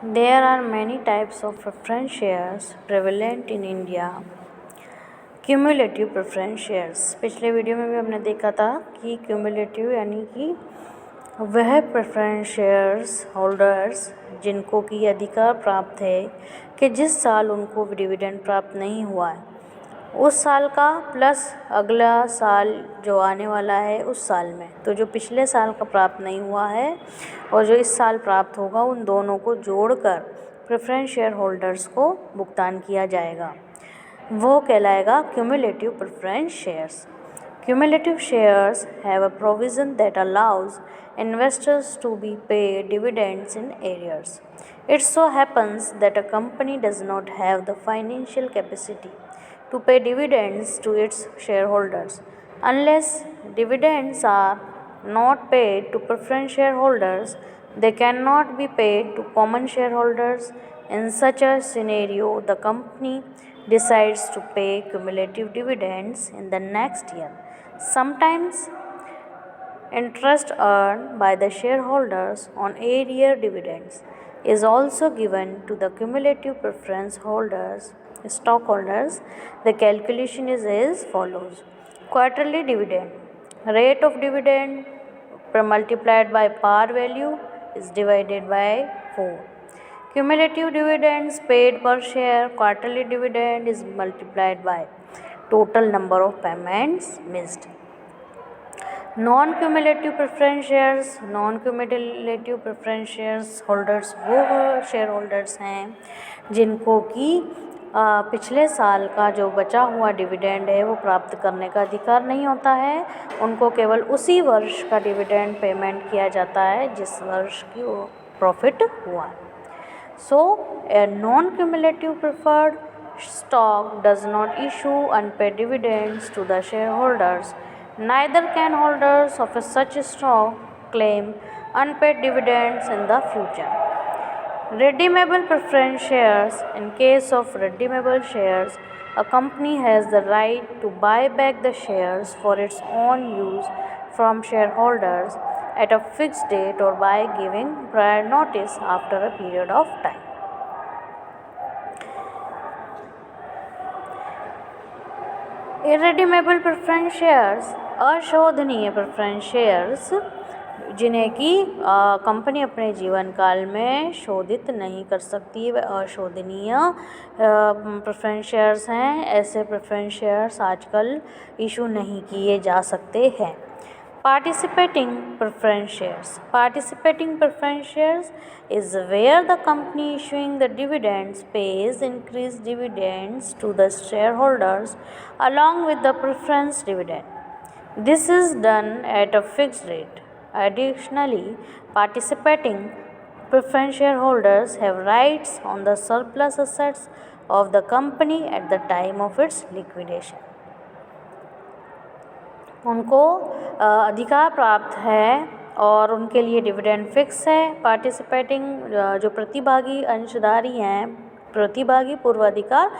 There are many types of preference shares prevalent in India. Cumulative preference shares, पिछले video में भी हमने देखा था कि क्यूमुलेटिव यानी कि वह प्रेफरेंस शेयर्स होल्डर्स जिनको कि अधिकार प्राप्त है कि जिस साल उनको डिविडेंड प्राप्त नहीं हुआ है उस साल का प्लस अगला साल जो आने वाला है उस साल में, तो जो पिछले साल का प्राप्त नहीं हुआ है और जो इस साल प्राप्त होगा उन दोनों को जोड़कर प्रेफरेंस शेयर होल्डर्स को भुगतान किया जाएगा, वो कहलाएगा cumulative preference shares. Cumulative shares have a provision that allows investors to be paid dividends in arrears. It so happens that a company does not have the financial capacity to pay dividends to its shareholders. Unless dividends are not paid to preference shareholders, they cannot be paid to common shareholders. In such a scenario, the company decides to pay cumulative dividends in the next year. Sometimes interest earned by the shareholders on arrear dividends is also given to the cumulative preference holders, stockholders. The calculation is as follows. Quarterly dividend, rate of dividend multiplied by par value is divided by 4. Cumulative dividends paid per share, quarterly dividend is multiplied by total number of payments missed. Non-cumulative preference shares, non-cumulative preference shares holders वो share holders हैं जिनको कि पिछले साल का जो बचा हुआ डिविडेंड है वो प्राप्त करने का अधिकार नहीं होता है, उनको केवल उसी वर्ष का डिविडेंड पेमेंट किया जाता है जिस वर्ष की वो प्रॉफिट हुआ है. So, a non-cumulative preferred stock does not issue unpaid dividends to the shareholders. Neither can holders of such stock claim unpaid dividends in the future. Redeemable preference shares. In case of redeemable shares, a company has the right to buy back the shares for its own use from shareholders at a fixed date or by giving prior notice after a period of time. Irredeemable preference shares, अशोधनीय preference shares जिन्हें कि company अपने जीवन काल में शोधित नहीं कर सकती, वे अशोधनीय प्रेफरेंस शेयर्स हैं. ऐसे प्रेफरेंस शेयर्स आजकल इशू नहीं किए जा सकते हैं. Participating preference shares. Participating preference shares is where the company issuing the dividends pays increased dividends to the shareholders along with the preference dividend. This is done at a fixed rate. Additionally, participating preference shareholders have rights on the surplus assets of the company at the time of its liquidation. उनको अधिकार प्राप्त है और उनके लिए dividend fix है. Participating जो प्रतिभागी अंशधारी हैं, प्रतिभागी पूर्वाधिकार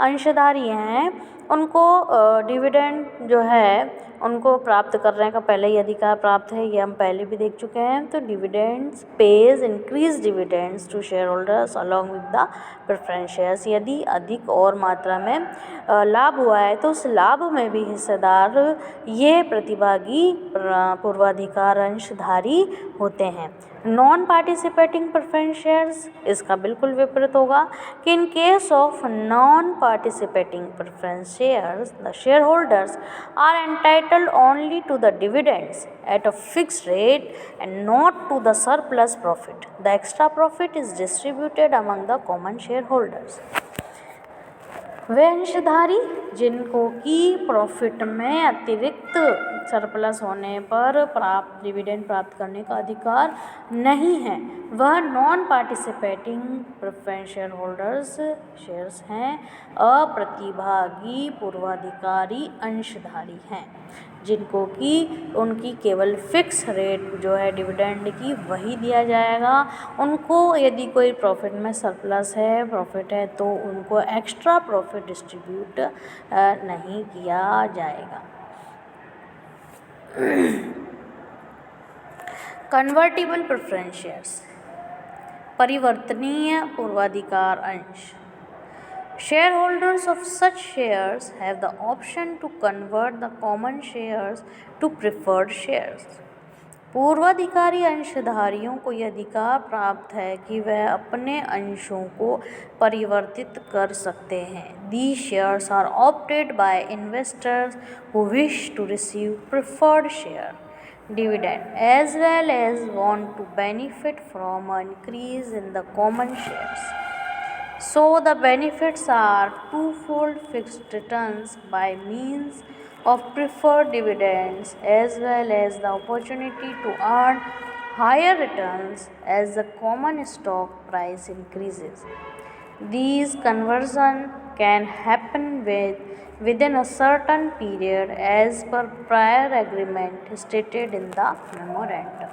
अंशधारी हैं, उनको डिविडेंड जो है उनको प्राप्त करने का पहले ही अधिकार प्राप्त है, ये हम पहले भी देख चुके हैं. तो dividends pays increase dividends to shareholders along with the preference shares. यदि अधिक और मात्रा में लाभ हुआ है तो उस लाभ में भी हिस्सेदार ये प्रतिभागी पूर्वाधिकार अंशधारी होते हैं. नॉन पार्टिसिपेटिंग प्रेफरेंस शेयर्स, इसका बिल्कुल विपरीत होगा कि in case of non participating preference shares the share holders are entitled only to the dividends at a fixed rate and not to the surplus profit. The extra profit is distributed among the common share holders. वे अंशधारी जिनको कि profit में अतिरिक्त surplus होने पर प्राप्त dividend प्राप्त करने का अधिकार नहीं है, वह non participating preference share holders shares हैं. अप्रतिभागी पूर्वाधिकारी अंशधारी हैं जिनको कि उनकी केवल फिक्स रेट जो है डिविडेंड की वही दिया जाएगा. उनको यदि कोई प्रॉफिट में सरप्लस है, प्रॉफिट है, तो उनको एक्स्ट्रा प्रॉफिट डिस्ट्रीब्यूट नहीं किया जाएगा. Convertible preference shares. परिवर्तनीय पूर्वाधिकार अंश। Shareholders of such shares have the option to convert the common shares to preferred shares. पूर्वाधिकारी अंशधारियों को यह अधिकार प्राप्त है कि वह अपने अंशों को परिवर्तित कर सकते हैं. These shares are opted by investors who wish to receive preferred share dividend as well as want to benefit from an increase in the common shares. So the benefits are twofold: fixed returns by means of preferred dividends as well as the opportunity to earn higher returns as the common stock price increases. These conversions can happen within a certain period as per prior agreement stated in the memorandum.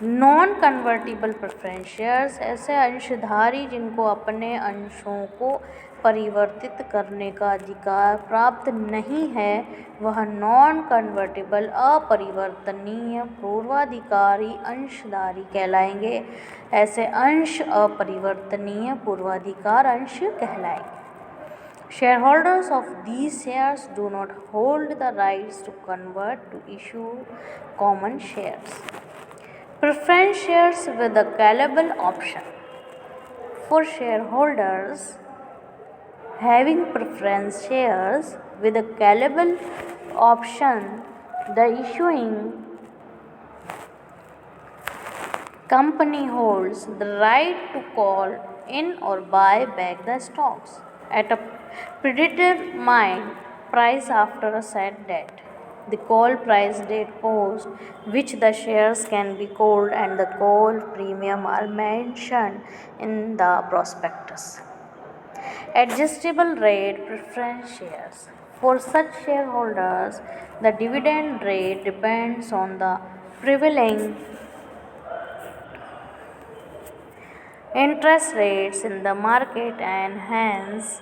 Non convertible preference shares ऐसे अंशधारी जिनको अपने अंशों को परिवर्तित करने का अधिकार प्राप्त नहीं है वह नॉन कन्वर्टिबल अपरिवर्तनीय पूर्वाधिकारी अंशधारी कहलाएंगे. ऐसे अंश अपरिवर्तनीय पूर्वाधिकार अंश कहलाएंगे. Shareholders of these shares do not hold the rights to convert to issue common shares. Preference shares with a callable option. For shareholders having preference shares with a callable option, the issuing company holds the right to call in or buy back the stocks at a predetermined price after a set date. The call price date post which the shares can be called and the call premium are mentioned in the prospectus. Adjustable rate preference shares. For such shareholders, the dividend rate depends on the prevailing interest rates in the market and hence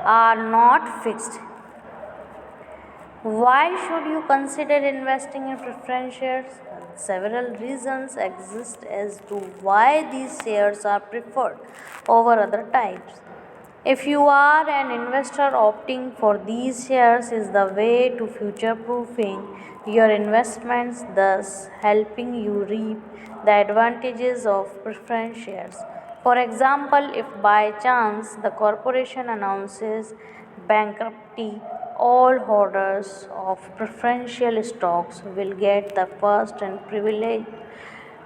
are not fixed. Why should you consider investing in preference shares? Several reasons exist as to why these shares are preferred over other types. If you are an investor, opting for these shares is the way to future-proofing your investments, thus helping you reap the advantages of preference shares. For example, if by chance the corporation announces bankruptcy, all holders of preferential stocks will get the first and privileged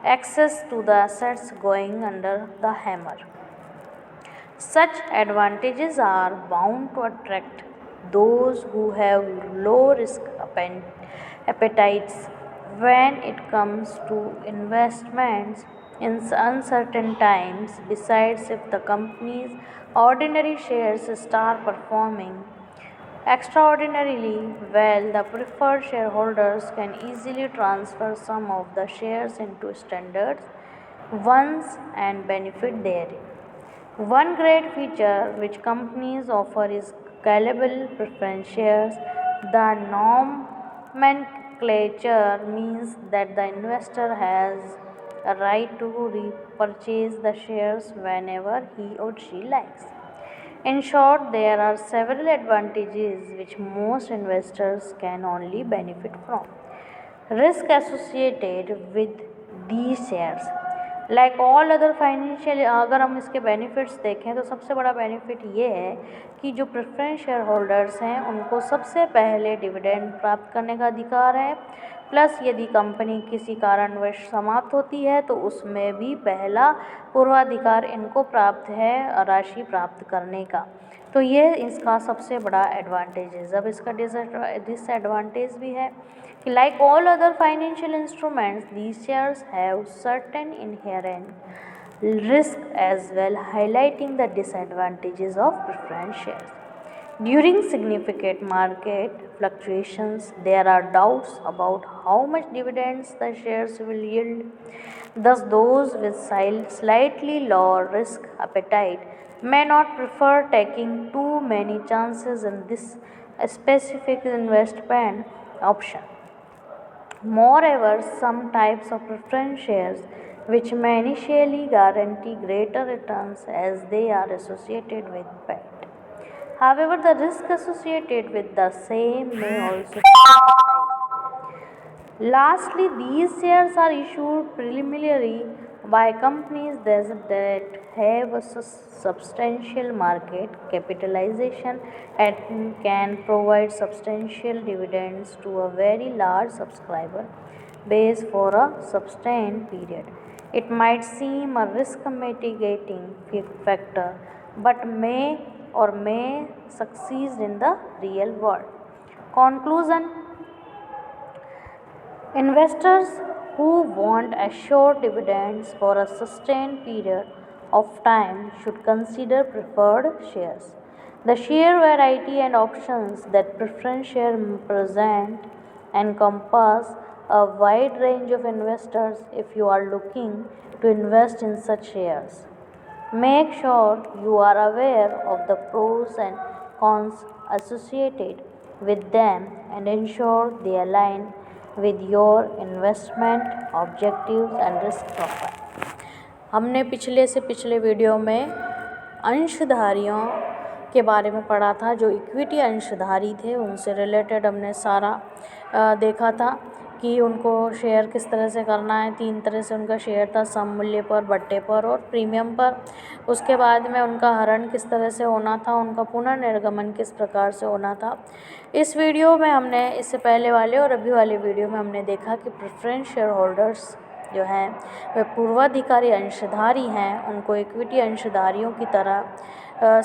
access to the assets going under the hammer. Such advantages are bound to attract those who have low risk appetites when it comes to investments in uncertain times. Besides, if the company's ordinary shares start performing extraordinarily well, the preferred shareholders can easily transfer some of the shares into standard ones and benefit therein. One great feature which companies offer is callable preference shares. The nomenclature means that the investor has a right to repurchase the shares whenever he or she likes. In short, there are several advantages which most investors can only benefit from. Risk associated with these shares. Like all other financial, अगर हम इसके benefits देखें तो सबसे बड़ा benefit ये है कि जो प्रेफरेंस शेयर होल्डर्स हैं उनको सबसे पहले डिविडेंड प्राप्त करने का अधिकार है. प्लस यदि कंपनी किसी कारणवश समाप्त होती है तो उसमें भी पहला पूर्वाधिकार इनको प्राप्त है राशि प्राप्त करने का. तो ये इसका सबसे बड़ा एडवांटेज है. जब इसका डिसएडवांटेज भी है कि like all other financial instruments these shares have certain inherent risk as well, highlighting the disadvantages of preference shares. During significant market fluctuations, there are doubts about how much dividends the shares will yield. Thus, those with slightly lower risk appetite may not prefer taking too many chances in this specific investment option. Moreover, some types of preference shares which may initially guarantee greater returns as they are associated with PAT. However, the risk associated with the same may also be high. Lastly, these shares are issued preliminarily by companies that have a substantial market capitalization and can provide substantial dividends to a very large subscriber base for a sustained period. It might seem a risk mitigating factor, but may succeed in the real world. Conclusion: investors who want assured dividends for a sustained period of time should consider preferred shares. The sheer variety and options that preference shares present encompass a wide range of investors. If you are looking to invest in such shares, make sure you are aware of the pros and cons associated with them and ensure they align with your investment objectives and risk profile. हमने पिछले video में अंशधारियों के बारे में पढ़ा था। जो इक्विटी अंशधारी थे उनसे रिलेटेड हमने सारा देखा था कि उनको शेयर किस तरह से करना है। 3 तरह से उनका शेयर था: सम मूल्य पर, बट्टे पर और प्रीमियम पर। उसके बाद में उनका हरण किस तरह से होना था, उनका पुनर्निर्गमन किस प्रकार से होना था। इस वीडियो में हमने, इससे पहले वाले और अभी वाले वीडियो में हमने देखा कि प्रेफरेंस शेयर होल्डर्स जो हैं वे पूर्वाधिकारी अंशधारी हैं। उनको इक्विटी अंशधारियों की तरह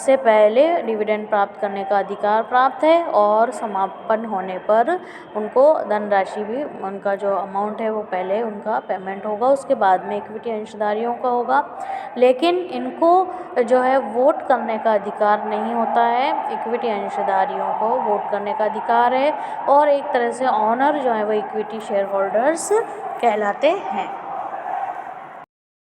से पहले डिविडेंड प्राप्त करने का अधिकार प्राप्त है और समापन होने पर उनको धनराशि भी, उनका जो अमाउंट है वो पहले उनका पेमेंट होगा, उसके बाद में इक्विटी अंशधारियों का होगा। लेकिन इनको जो है वोट करने का अधिकार नहीं होता है। इक्विटी अंशधारियों को वोट करने का अधिकार है और एक तरह से ऑनर जो है वो इक्विटी शेयर होल्डर्स कहलाते हैं।